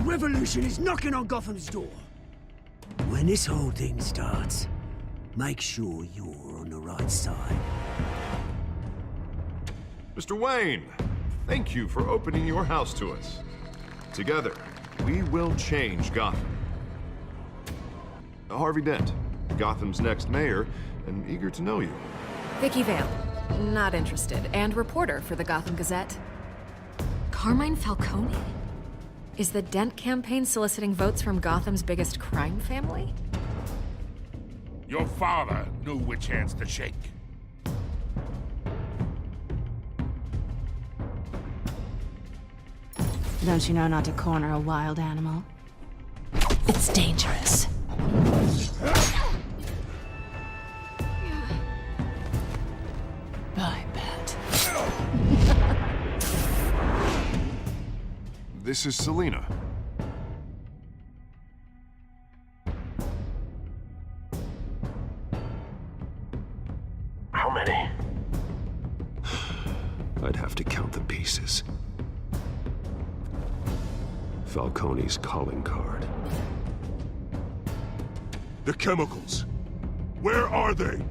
revolution is knocking on Gotham's door. When this whole thing starts, make sure you're on the right side. Mr. Wayne, thank you for opening your house to us. Together, we will change Gotham. Harvey Dent, Gotham's next mayor, and eager to know you. Vicky Vale, not interested, and reporter for the Gotham Gazette. Carmine Falcone? Is the Dent campaign soliciting votes from Gotham's biggest crime family? Your father knew which hands to shake. Don't you know not to corner a wild animal? It's dangerous. I bet. This is Selina. How many? I'd have to count the pieces. Falcone's calling card. The chemicals. Where are they?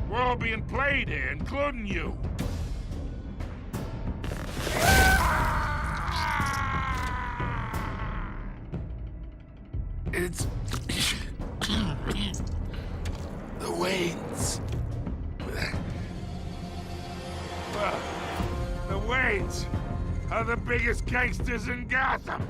We're all being played here, including you. It's... the Waynes. The Waynes are the biggest gangsters in Gotham.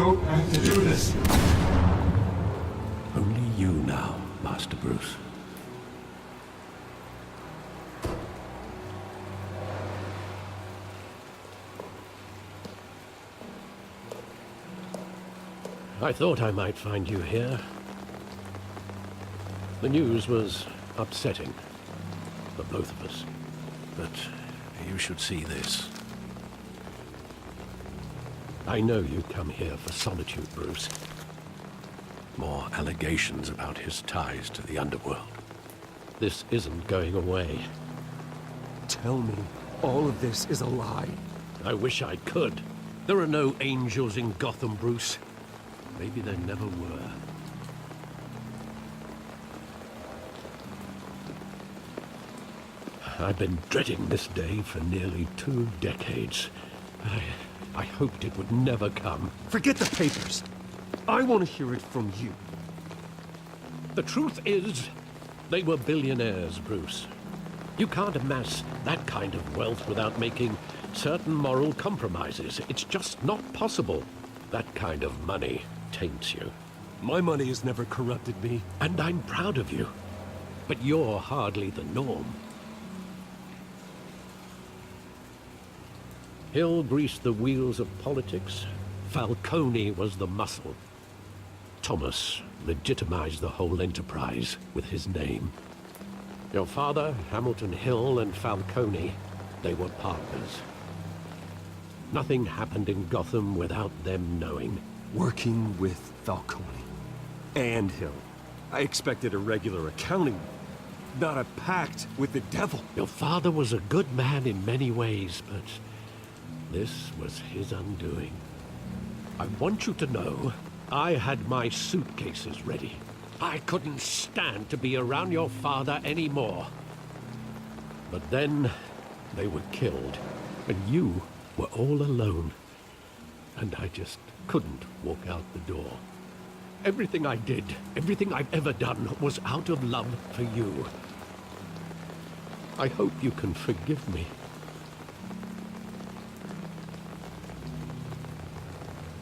don't have to do this. Only you now, Master Bruce. I thought I might find you here. The news was upsetting for both of us. But you should see this. I know you come here for solitude, Bruce. More allegations about his ties to the underworld. This isn't going away. Tell me all of this is a lie. I wish I could. There are no angels in Gotham, Bruce. Maybe there never were. I've been dreading this day for nearly 2 decades. I hoped it would never come. Forget the papers. I want to hear it from you. The truth is, they were billionaires, Bruce. You can't amass that kind of wealth without making certain moral compromises. It's just not possible. That kind of money taints you. My money has never corrupted me. And I'm proud of you. But you're hardly the norm. Hill greased the wheels of politics. Falcone was the muscle. Thomas legitimized the whole enterprise with his name. Your father, Hamilton Hill, and Falcone, they were partners. Nothing happened in Gotham without them knowing. Working with Falcone and Hill. I expected a regular accounting, not a pact with the devil. Your father was a good man in many ways, but this was his undoing. I want you to know, I had my suitcases ready. I couldn't stand to be around your father anymore. But then, they were killed, and you were all alone, and I just couldn't walk out the door. Everything I did, everything I've ever done, was out of love for you. I hope you can forgive me.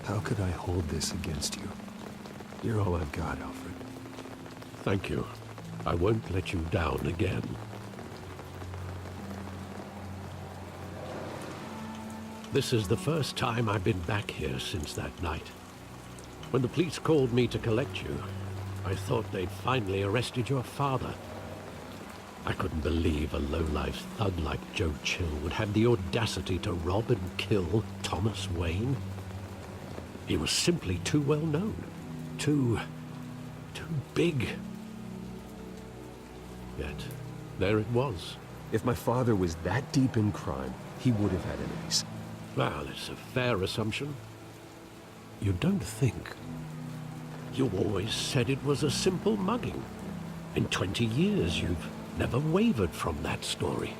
How could I hold this against you? You're all I've got, Alfred. Thank you. I won't let you down again. This is the first time I've been back here since that night. When the police called me to collect you, I thought they'd finally arrested your father. I couldn't believe a low-life thug like Joe Chill would have the audacity to rob and kill Thomas Wayne. He was simply too well known. Too big. Yet, there it was. If my father was that deep in crime, he would have had enemies. Well, it's a fair assumption. You don't think? You always said it was a simple mugging. In 20 years, you've never wavered from that story.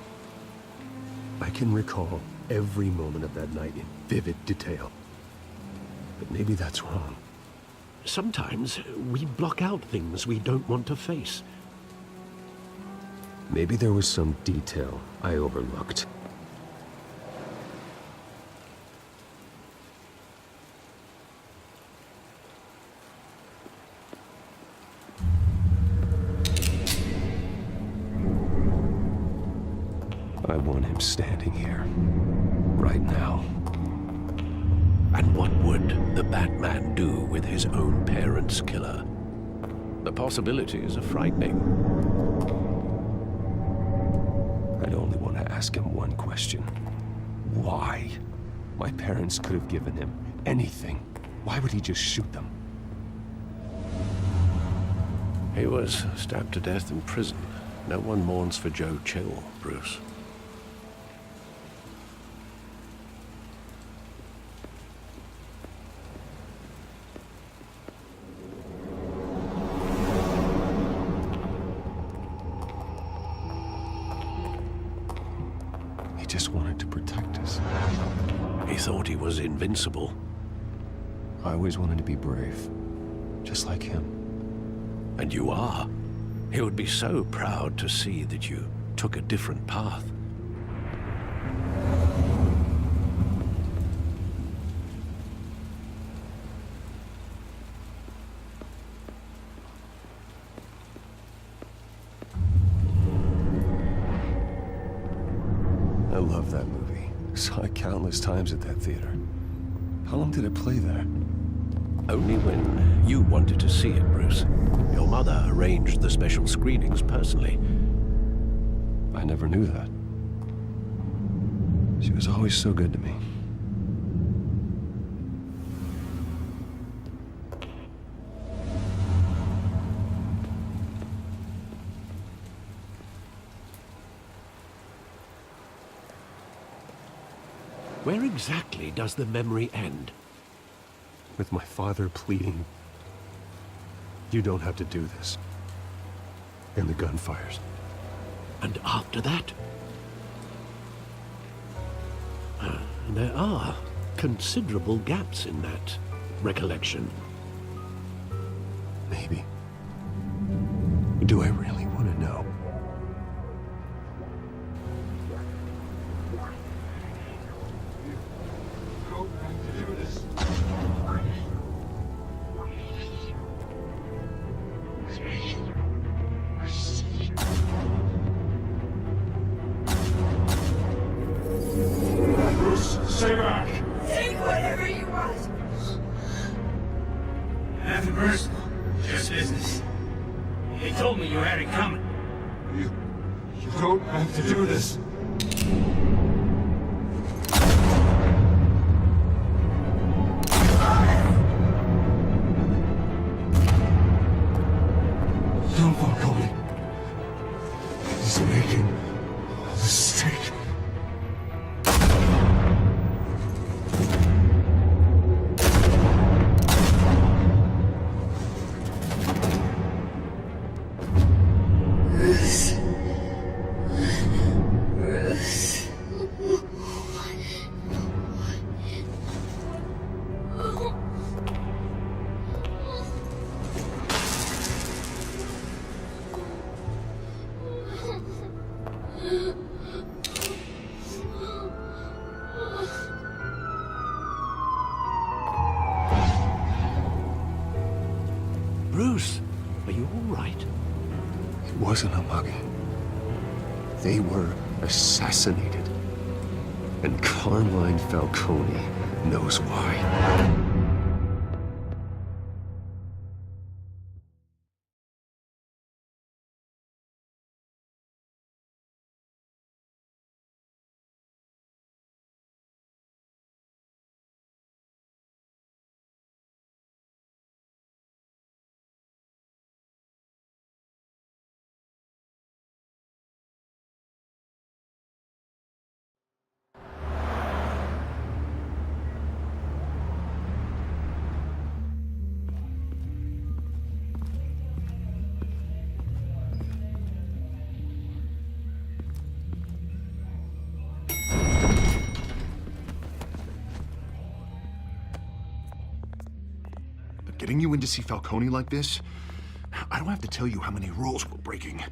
I can recall every moment of that night in vivid detail. But maybe that's wrong. Sometimes we block out things we don't want to face. Maybe there was some detail I overlooked. I want him standing here, right now. And what would the Batman do with his own parents' killer? The possibilities are frightening. I'd only want to ask him one question. Why? My parents could have given him anything. Why would he just shoot them? He was stabbed to death in prison. No one mourns for Joe Chill, Bruce. He just wanted to protect us. He thought he was invincible. I always wanted to be brave, just like him. And you are. He would be so proud to see that you took a different path. I love that movie. Saw it countless times at that theater. How long did it play there? Only when you wanted to see it, Bruce. Your mother arranged the special screenings personally. I never knew that. She was always so good to me. Where exactly does the memory end? With my father pleading, "You don't have to do this." And the gun fires. And after that? There are considerable gaps in that recollection. Maybe. Do I really want to know? Stay back! Take whatever you want. Nothing personal, just business. They told me you had it coming. You don't have to do this. Don't walk away. He's making a mistake. Are you all right? It wasn't a mugging. They were assassinated. And Carmine Falcone knows why. Getting you in to see Falcone like this? I don't have to tell you how many rules we're breaking.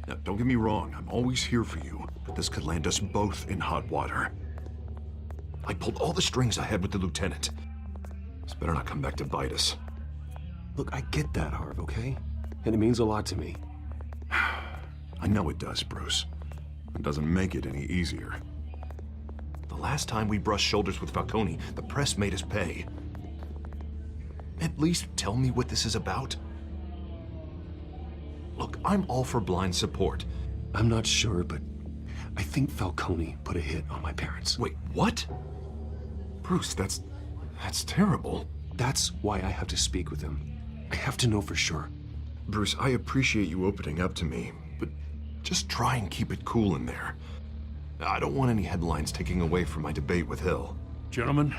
Now, don't get me wrong, I'm always here for you, but this could land us both in hot water. I pulled all the strings I had with the lieutenant. This better not come back to bite us. Look, I get that, Harv, okay? And it means a lot to me. I know it does, Bruce. It doesn't make it any easier. The last time we brushed shoulders with Falcone, the press made us pay. At least tell me what this is about. Look, I'm all for blind support. I'm not sure, but I think Falcone put a hit on my parents. Wait, what? Bruce, that's terrible. That's why I have to speak with him. I have to know for sure. Bruce, I appreciate you opening up to me, but just try and keep it cool in there. I don't want any headlines taking away from my debate with Hill. Gentlemen,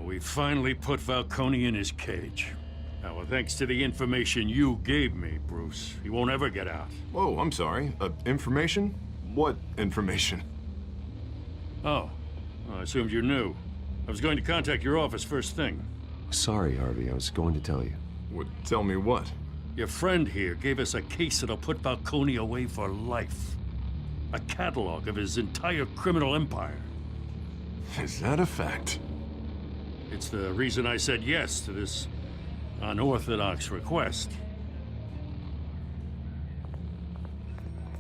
we finally put Falcone in his cage. Now, well, thanks to the information you gave me, Bruce, he won't ever get out. Whoa, I'm sorry. Information? What information? Oh, I assumed you knew. I was going to contact your office first thing. Sorry, Harvey, I was going to tell you. Tell me what? Your friend here gave us a case that'll put Falcone away for life. A catalog of his entire criminal empire. Is that a fact? It's the reason I said yes to this unorthodox request.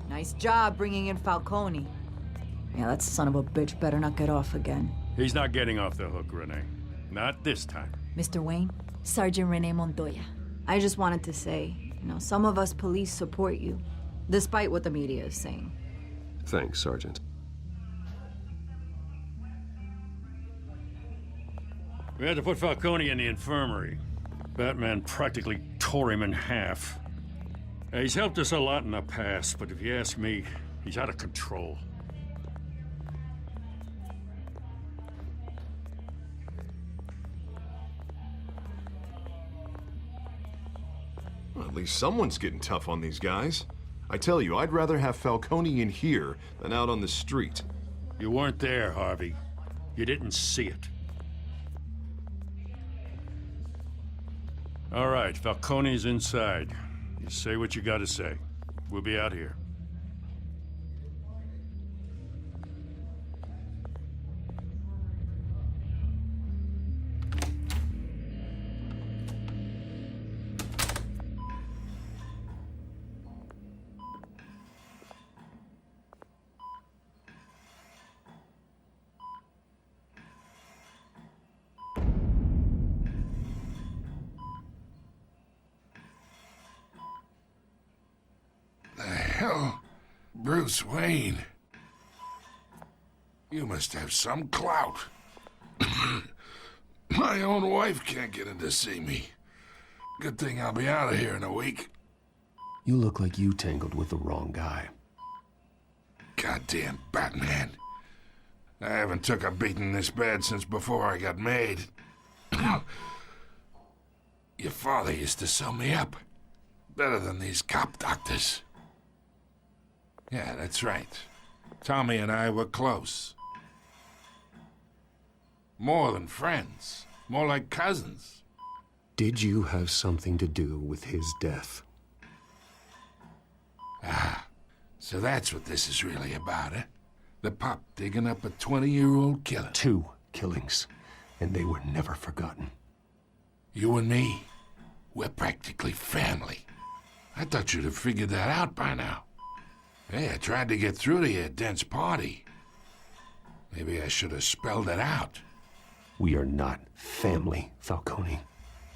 Nice job bringing in Falcone. Yeah, that son of a bitch better not get off again. He's not getting off the hook, Renee. Not this time. Mr. Wayne, Sergeant Renee Montoya. I just wanted to say, some of us police support you, despite what the media is saying. Thanks, Sergeant. We had to put Falcone in the infirmary. Batman practically tore him in half. He's helped us a lot in the past, but if you ask me, he's out of control. Well, at least someone's getting tough on these guys. I tell you, I'd rather have Falcone in here than out on the street. You weren't there, Harvey. You didn't see it. All right, Falcone's inside. You say what you gotta say. We'll be out here. Hell, Bruce Wayne. You must have some clout. My own wife can't get in to see me. Good thing I'll be out of here in a week. You look like you tangled with the wrong guy. Goddamn Batman. I haven't took a beating this bad since before I got made. Your father used to sew me up. Better than these cop doctors. Yeah, that's right. Tommy and I were close. More than friends. More like cousins. Did you have something to do with his death? Ah, so that's what this is really about, eh? The pop digging up a 20-year-old killer. 2 killings, and they were never forgotten. You and me, We're practically family. I thought you'd have figured that out by now. Hey, I tried to get through to your dense party. Maybe I should have spelled it out. We are not family, Falcone.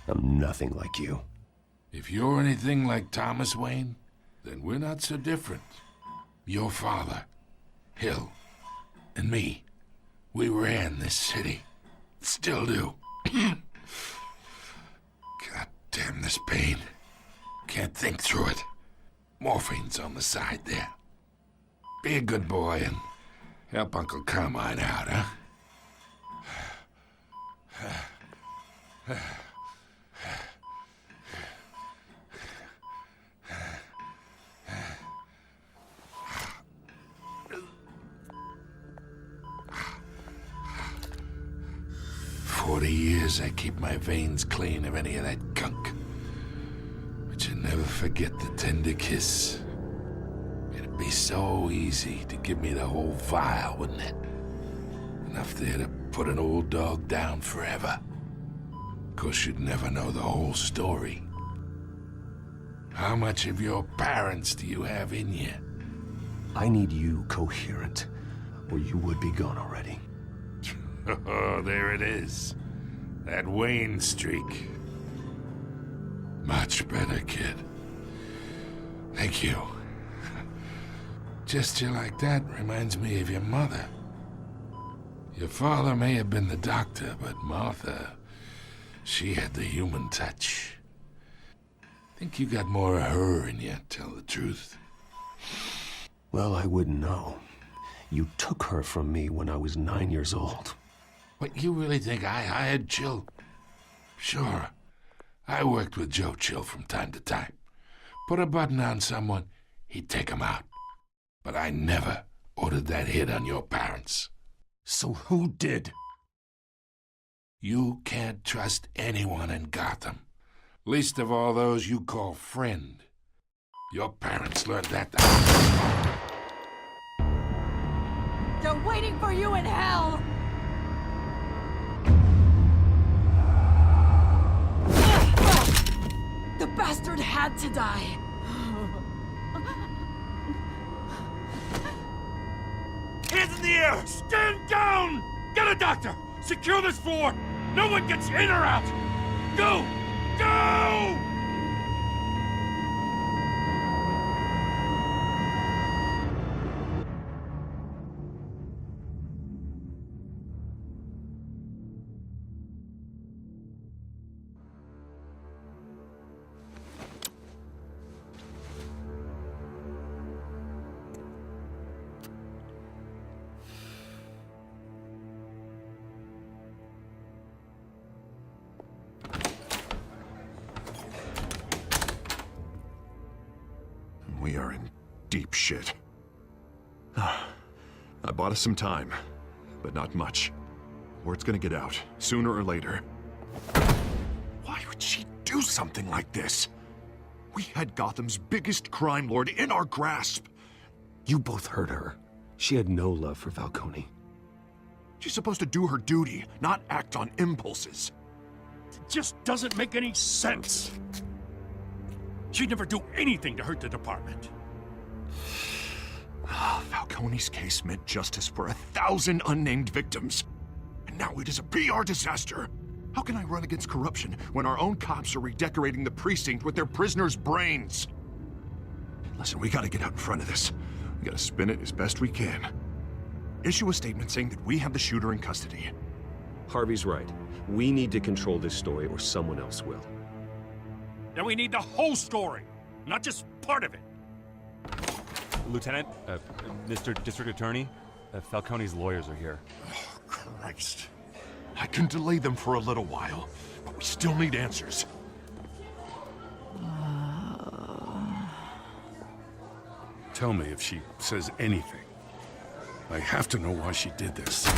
I'm nothing like you. If you're anything like Thomas Wayne, then we're not so different. Your father, Hill, and me, we ran this city. Still do. God damn this pain. Can't think through it. Morphine's on the side there. Be a good boy and help Uncle Carmine out, huh? 40 years I keep my veins clean of any of that gunk. But you never forget the tender kiss. It'd be so easy to give me the whole vial, wouldn't it? Enough there to put an old dog down forever. Of course, you'd never know the whole story. How much of your parents do you have in you? I need you coherent, or you would be gone already. Oh, there it is. That Wayne streak. Much better, kid. Thank you. Gesture like that reminds me of your mother. Your father may have been the doctor, but Martha, she had the human touch. Think you got more of her in you, tell the truth. Well, I wouldn't know. You took her from me when I was 9 years old. What, you really think I hired Chill? Sure. I worked with Joe Chill from time to time. Put a button on someone, he'd take him out. But I never ordered that hit on your parents. So who did? You can't trust anyone in Gotham. Least of all those you call friend. Your parents learned that. They're waiting for you in hell! The bastard had to die. Hands in the air! Stand down! Get a doctor! Secure this floor! No one gets in or out! Go! Go! We are in deep shit. I bought us some time, but not much. Word's gonna get out, sooner or later. Why would she do something like this? We had Gotham's biggest crime lord in our grasp. You both hurt her. She had no love for Falcone. She's supposed to do her duty, not act on impulses. It just doesn't make any sense. She'd never do anything to hurt the department. Falcone's case meant justice for 1,000 unnamed victims. And now it is a PR disaster. How can I run against corruption when our own cops are redecorating the precinct with their prisoners' brains? Listen, we gotta get out in front of this. We gotta spin it as best we can. Issue a statement saying that we have the shooter in custody. Harvey's right. We need to control this story or someone else will. Then we need the whole story, not just part of it. Lieutenant, Mr. District Attorney, Falcone's lawyers are here. Oh, Christ. I can delay them for a little while, but we still need answers. Tell me if she says anything. I have to know why she did this.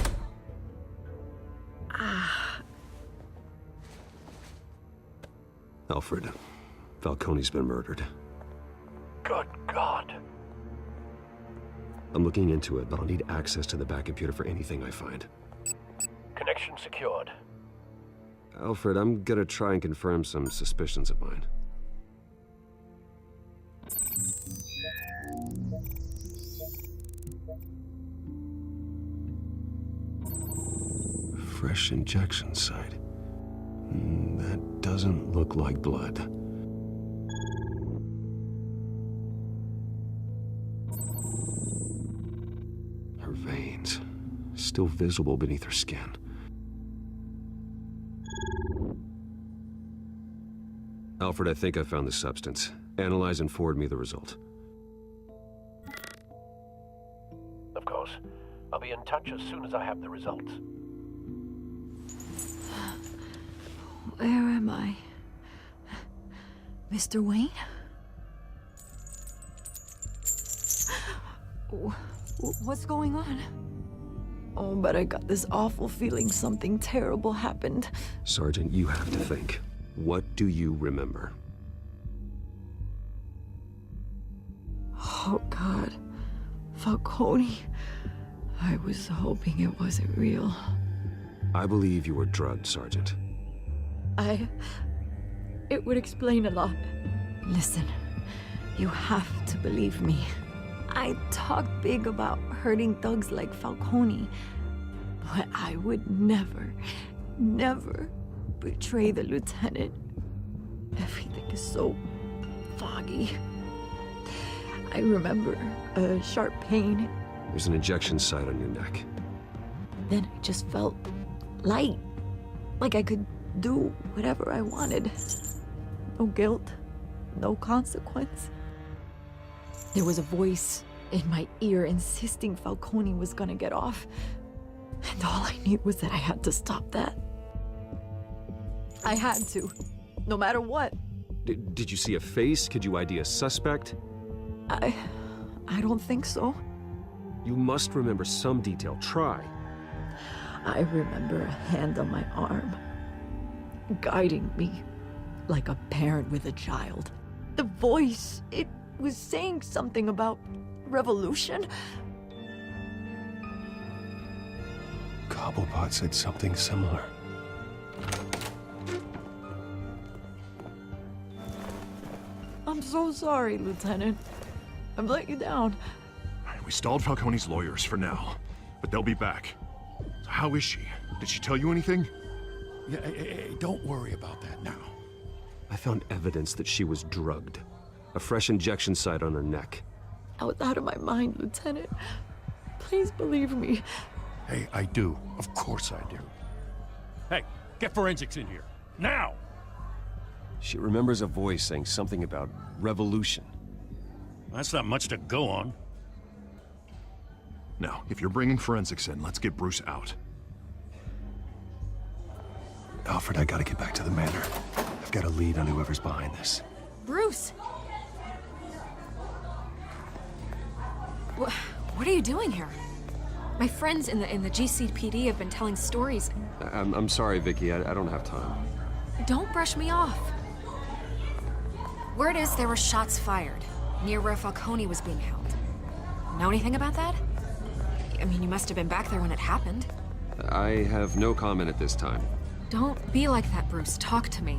Alfred, Falcone's been murdered. Good God. I'm looking into it, but I'll need access to the back computer for anything I find. Connection secured. Alfred, I'm gonna try and confirm some suspicions of mine. Fresh injection site. That doesn't look like blood. Her veins, still visible beneath her skin. Alfred, I think I found the substance. Analyze and forward me the result. Of course. I'll be in touch as soon as I have the results. Where am I? Mr. Wayne? What's going on? Oh, but I got this awful feeling something terrible happened. Sergeant, you have to think. What do you remember? Oh, God. Falcone. I was hoping it wasn't real. I believe you were drugged, Sergeant. It would explain a lot. Listen, you have to believe me. I talk big about hurting thugs like Falcone, but I would never, never betray the lieutenant. Everything is so foggy. I remember a sharp pain. There's an injection site on your neck. Then I just felt light, like I could do whatever I wanted. No guilt, no consequence. There was a voice in my ear insisting Falcone was gonna get off. And all I knew was that I had to stop that. I had to, no matter what. Did you see a face? Could you ID a suspect? I don't think so. You must remember some detail. Try. I remember a hand on my arm, guiding me like a parent with a child. The voice, it was saying something about revolution. Cobblepot said something similar. I'm so sorry, Lieutenant. I've let you down. We stalled Falcone's lawyers for now, but they'll be back. So how is she? Did she tell you anything? Yeah, don't worry about that now. I found evidence that she was drugged. A fresh injection site on her neck. I was out of my mind, Lieutenant. Please believe me. Hey, I do. Of course I do. Hey, get forensics in here. Now! She remembers a voice saying something about revolution. That's not much to go on. Now, if you're bringing forensics in, let's get Bruce out. Alfred, I gotta get back to the manor. I've got a lead on whoever's behind this. Bruce! What are you doing here? My friends in the GCPD have been telling stories. I'm sorry, Vicky. I don't have time. Don't brush me off. Word is there were shots fired near where Falcone was being held. Know anything about that? I mean, you must have been back there when it happened. I have no comment at this time. Don't be like that, Bruce. Talk to me.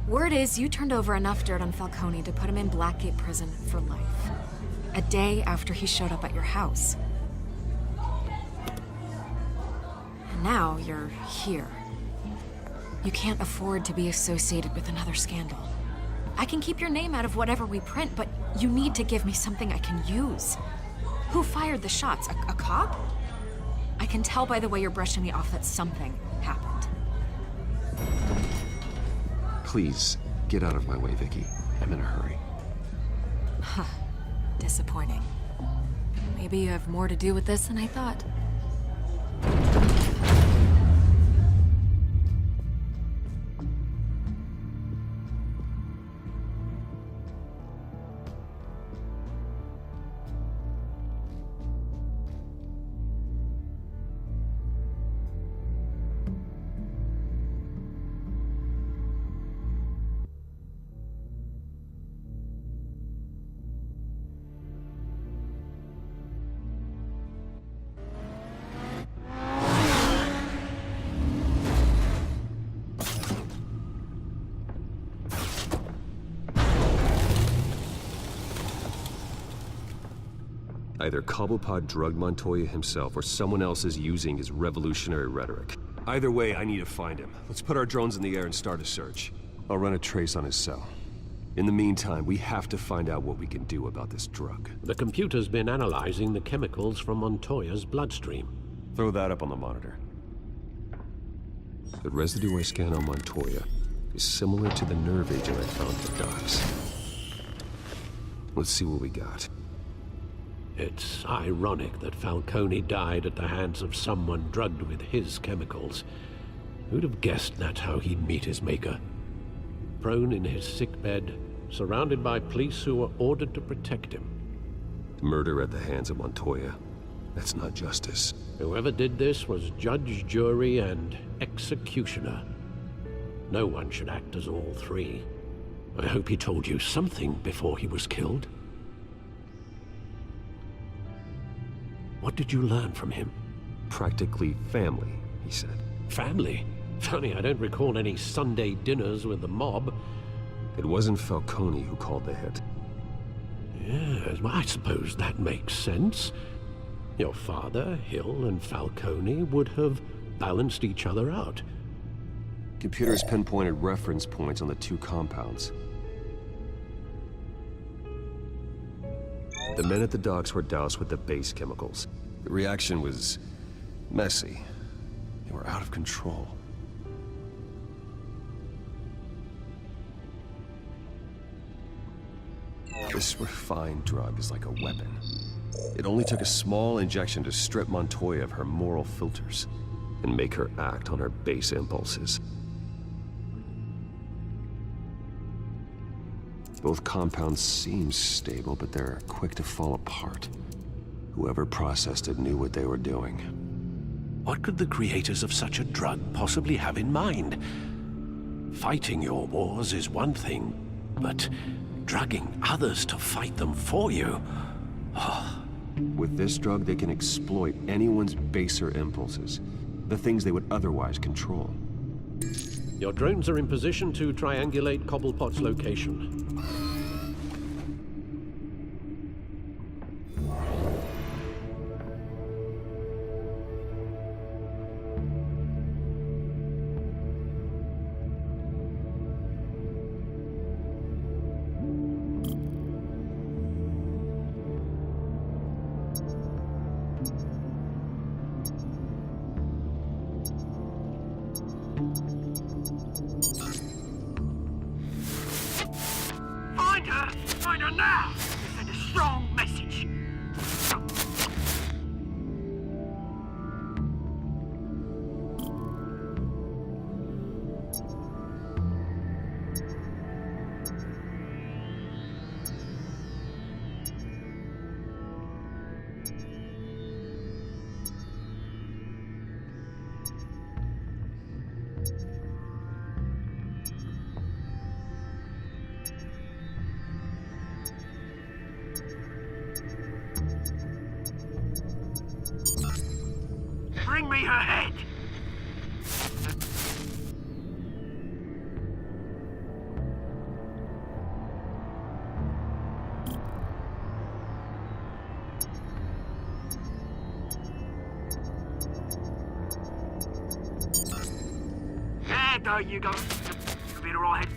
Word is you turned over enough dirt on Falcone to put him in Blackgate Prison for life. A day after he showed up at your house. And now you're here. You can't afford to be associated with another scandal. I can keep your name out of whatever we print, but you need to give me something I can use. Who fired the shots? A cop? I can tell by the way you're brushing me off that something happened. Please, get out of my way, Vicky. I'm in a hurry. Huh. Disappointing. Maybe you have more to do with this than I thought. Either Cobblepot drugged Montoya himself, or someone else is using his revolutionary rhetoric. Either way, I need to find him. Let's put our drones in the air and start a search. I'll run a trace on his cell. In the meantime, we have to find out what we can do about this drug. The computer's been analyzing the chemicals from Montoya's bloodstream. Throw that up on the monitor. The residue I scan on Montoya is similar to the nerve agent I found at the docks. Let's see what we got. It's ironic that Falcone died at the hands of someone drugged with his chemicals. Who'd have guessed that's how he'd meet his maker? Prone in his sickbed, surrounded by police who were ordered to protect him. Murder at the hands of Montoya. That's not justice. Whoever did this was judge, jury, and executioner. No one should act as all three. I hope he told you something before he was killed. What did you learn from him? Practically family, he said. Family? Funny, I don't recall any Sunday dinners with the mob. It wasn't Falcone who called the hit. Yes, well, I suppose that makes sense. Your father, Hill, and Falcone would have balanced each other out. Computers pinpointed reference points on the two compounds. The men at the docks were doused with the base chemicals. The reaction was messy. They were out of control. This refined drug is like a weapon. It only took a small injection to strip Montoya of her moral filters and make her act on her base impulses. Both compounds seem stable, but they're quick to fall apart. Whoever processed it knew what they were doing. What could the creators of such a drug possibly have in mind? Fighting your wars is one thing, but drugging others to fight them for you? Oh. With this drug, they can exploit anyone's baser impulses, the things they would otherwise control. Your drones are in position to triangulate Cobblepot's location. Find her now! Send a strong message! Bring me her head! There you go. You'll be alright.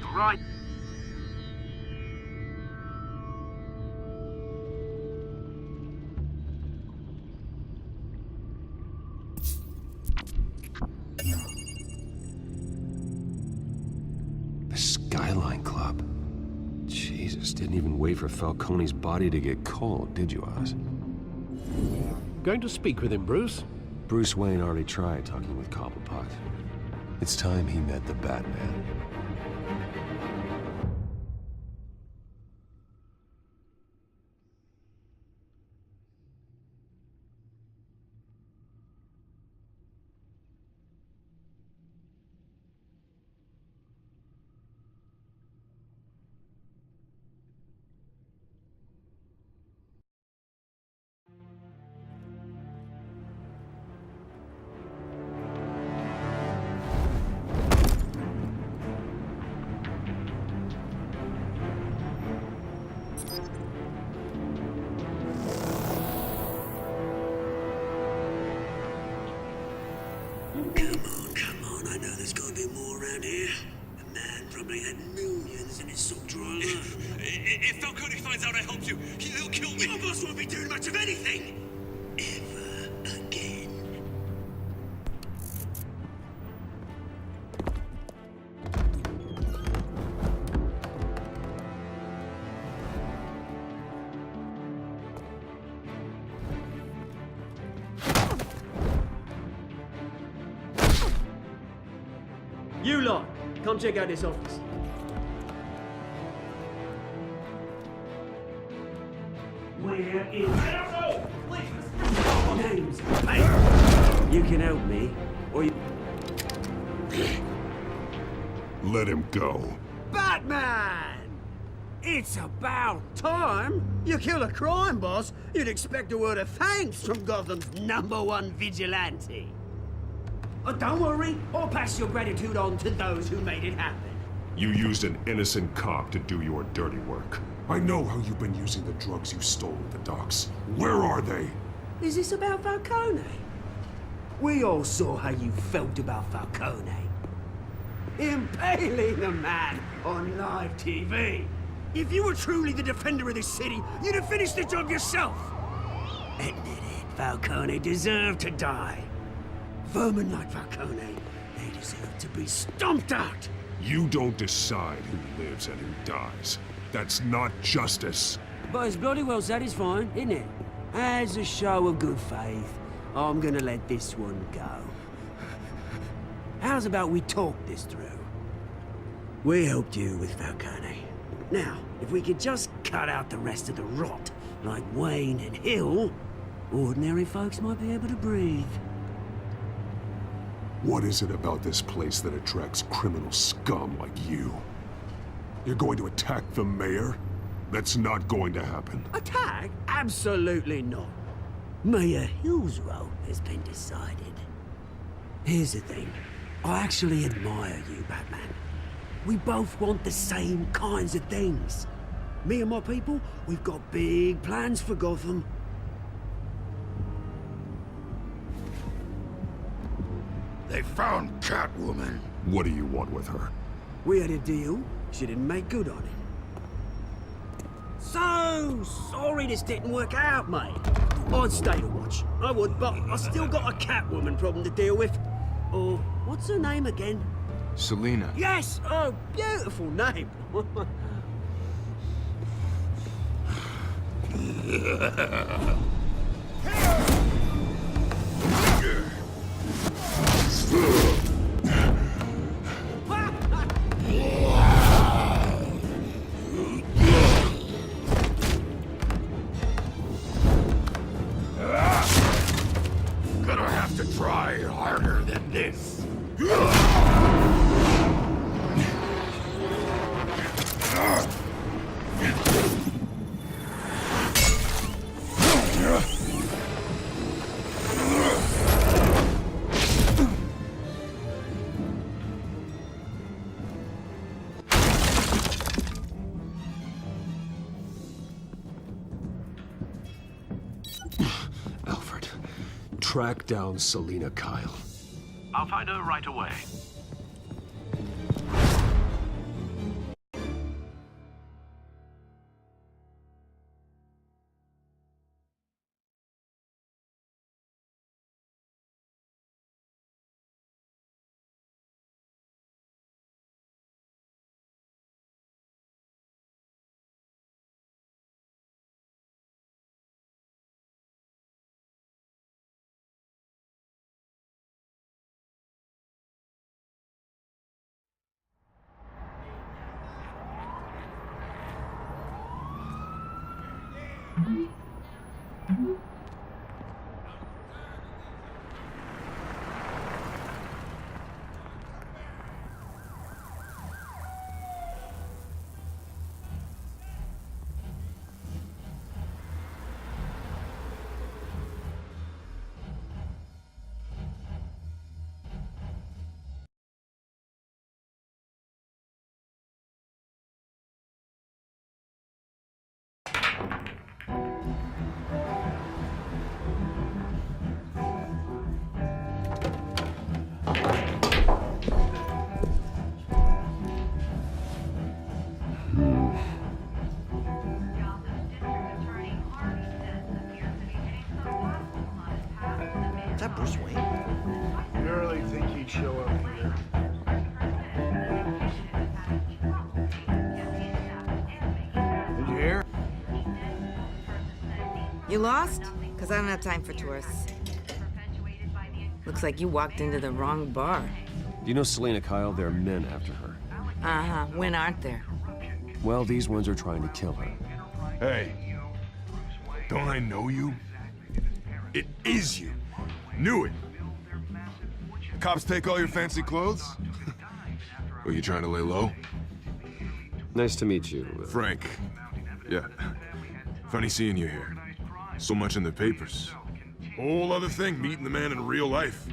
Alright. The Skyline Club. Jesus, didn't even wait for Falcone's body to get cold, did you, Oz? Going to speak with him, Bruce? Bruce Wayne already tried talking with Cobblepot. It's time he met the Batman. around here, the man probably had millions in his sock drawer alone. If Falcone finds out I helped you, he'll kill me. Your boss won't be doing much of anything! Ever again. You lot, come check out this office. Where is... Names, mate. You can help me, or you... Let him go. Batman! It's about time. You kill a crime boss, you'd expect a word of thanks from Gotham's #1 vigilante. Oh, don't worry, I'll pass your gratitude on to those who made it happen. You used an innocent cop to do your dirty work. I know how you've been using the drugs you stole at the docks. Where are they? Is this about Falcone? We all saw how you felt about Falcone. Impaling a man on live TV. If you were truly the defender of this city, you'd have finished the job yourself. Admit it, Falcone deserved to die. Vermin like Falcone, they deserve to be stomped out. You don't decide who lives and who dies. That's not justice. But it's bloody well satisfying, isn't it? As a show of good faith, I'm gonna let this one go. How's about we talk this through? We helped you with Falcone. Now, if we could just cut out the rest of the rot, like Wayne and Hill, ordinary folks might be able to breathe. What is it about this place that attracts criminal scum like you? You're going to attack the mayor? That's not going to happen. Attack? Absolutely not. Mayor Hill's role has been decided. Here's the thing. I actually admire you, Batman. We both want the same kinds of things. Me and my people, we've got big plans for Gotham. They found Catwoman. What do you want with her? We had a deal. She didn't make good on it. So sorry this didn't work out, mate. I'd stay to watch. I would, but I still got a Catwoman problem to deal with. Or, what's her name again? Selina. Yes! Oh, beautiful name. Gonna have to try harder than this. Alfred, track down Selina Kyle. I'll find her right away. You lost? Because I don't have time for tourists. Looks like you walked into the wrong bar. Do you know Selena Kyle? There are men after her. Uh-huh. When aren't there? Well, these ones are trying to kill her. Hey, don't I know you? It is you. Knew it. The cops take all your fancy clothes? Are you trying to lay low? Nice to meet you. Frank. Yeah. Funny seeing you here. So much in the papers. Whole other thing, meeting the man in real life.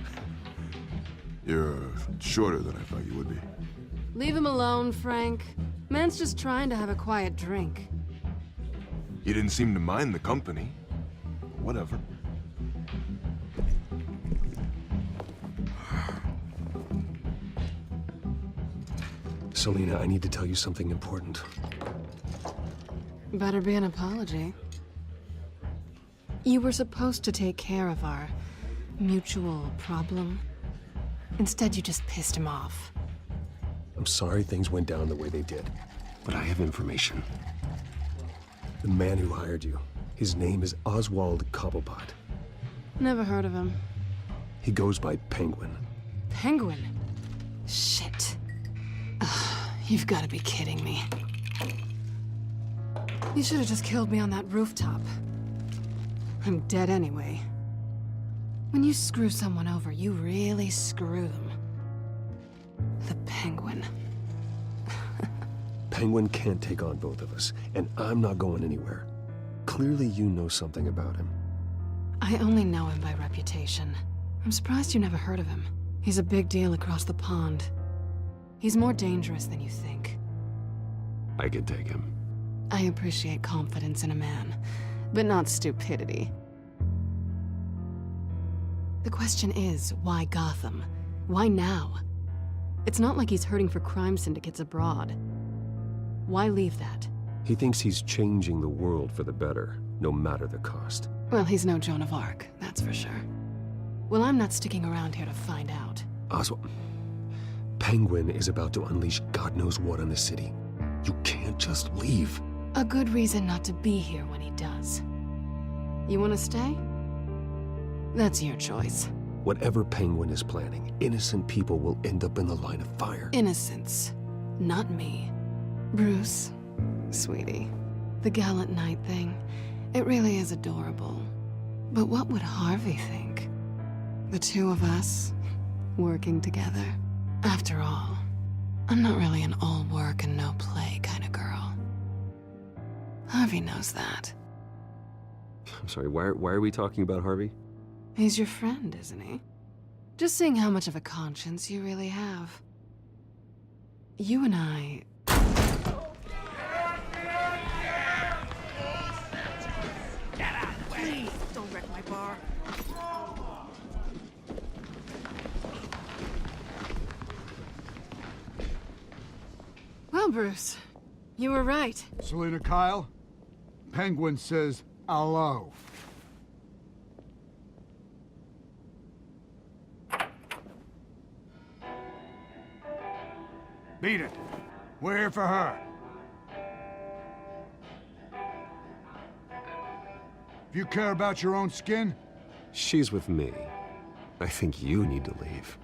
You're shorter than I thought you would be. Leave him alone, Frank. Man's just trying to have a quiet drink. You didn't seem to mind the company. Whatever. Selena, I need to tell you something important. Better be an apology. You were supposed to take care of our mutual problem. Instead, you just pissed him off. I'm sorry things went down the way they did, but I have information. The man who hired you, his name is Oswald Cobblepot. Never heard of him. He goes by Penguin. Penguin? Shit. You've got to be kidding me. You should have just killed me on that rooftop. I'm dead anyway. When you screw someone over, you really screw them. The Penguin. Penguin can't take on both of us, and I'm not going anywhere. Clearly you know something about him. I only know him by reputation. I'm surprised you never heard of him. He's a big deal across the pond. He's more dangerous than you think. I can take him. I appreciate confidence in a man, but not stupidity. The question is, why Gotham? Why now? It's not like he's hurting for crime syndicates abroad. Why leave that? He thinks he's changing the world for the better, no matter the cost. Well, he's no Joan of Arc, that's for sure. Well, I'm not sticking around here to find out. Oswald, Penguin is about to unleash God knows what on the city. You can't just leave. A good reason not to be here when he does. You want to stay? That's your choice. Whatever Penguin is planning, innocent people will end up in the line of fire. Innocence, not me. Bruce, sweetie, the gallant knight thing, it really is adorable. But what would Harvey think? The two of us, working together. After all, I'm not really an all work and no play kind of girl. Harvey knows that. I'm sorry, why are we talking about Harvey? He's your friend, isn't he? Just seeing how much of a conscience you really have. You and I... Please, don't wreck my bar. Well, Bruce, you were right. Selena Kyle, Penguin says hello. Beat it. We're here for her. If you care about your own skin... She's with me. I think you need to leave.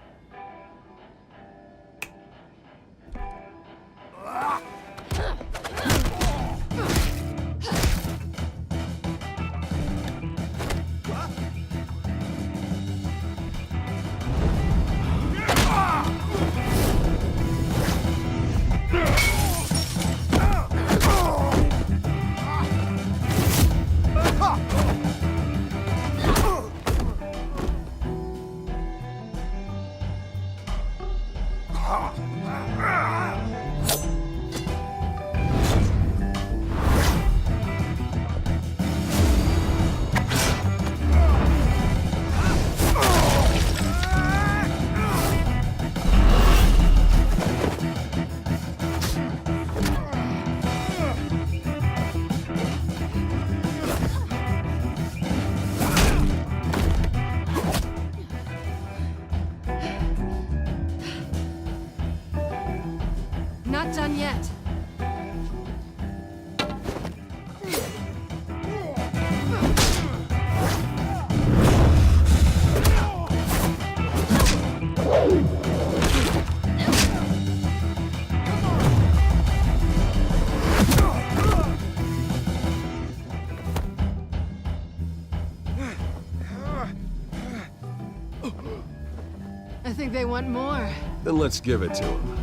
think they want more. Then let's give it to them.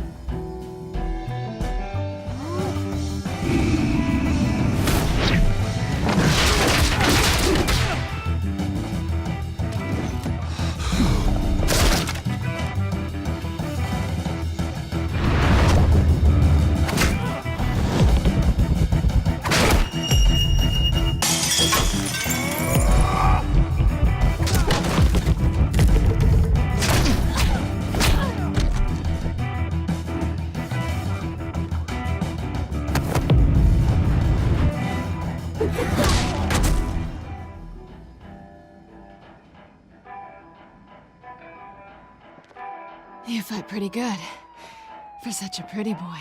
You fight pretty good. For such a pretty boy.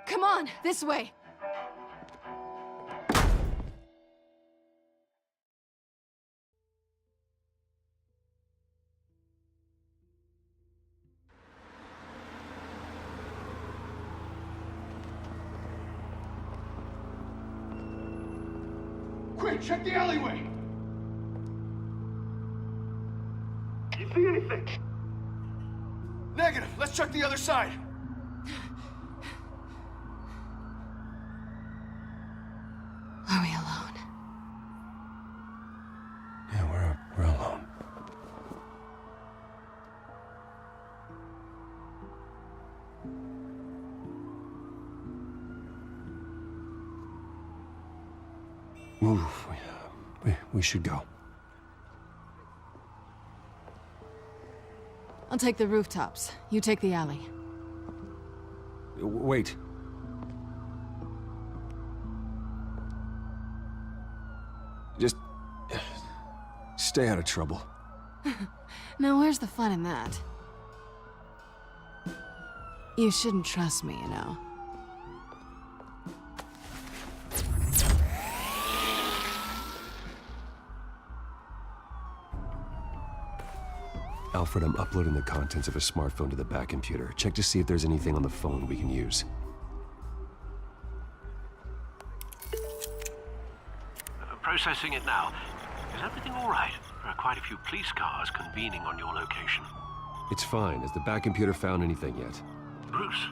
Come on, this way. Quick, check the alleyway! You see anything? Negative. Let's check the other side. Are we alone? Yeah, we're alone. Move. We should go. I'll take the rooftops. You take the alley. Wait. Just stay out of trouble. Now, where's the fun in that? You shouldn't trust me, you know. Alfred, I'm uploading the contents of a smartphone to the back computer. Check to see if there's anything on the phone we can use. Processing it now. Is everything all right? There are quite a few police cars convening on your location. It's fine. Has the back computer found anything yet? Bruce,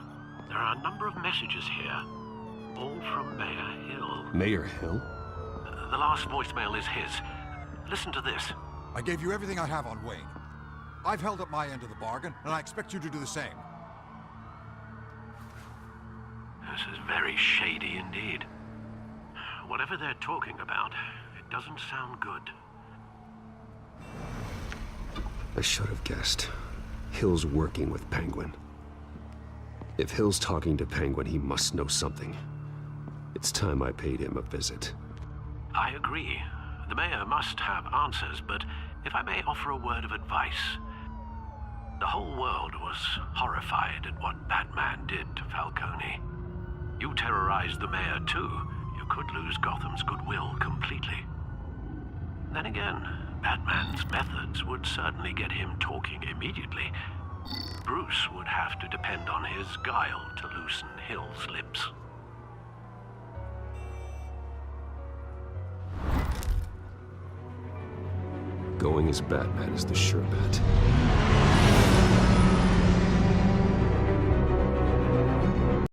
there are a number of messages here. All from Mayor Hill. Mayor Hill? The last voicemail is his. Listen to this. I gave you everything I have on Wayne. I've held up my end of the bargain, and I expect you to do the same. This is very shady indeed. Whatever they're talking about, it doesn't sound good. I should have guessed. Hill's working with Penguin. If Hill's talking to Penguin, he must know something. It's time I paid him a visit. I agree. The mayor must have answers, but if I may offer a word of advice. The whole world was horrified at what Batman did to Falcone. You terrorized the mayor too. You could lose Gotham's goodwill completely. Then again, Batman's methods would certainly get him talking immediately. Bruce would have to depend on his guile to loosen Hill's lips. Going as Batman is the sure bet.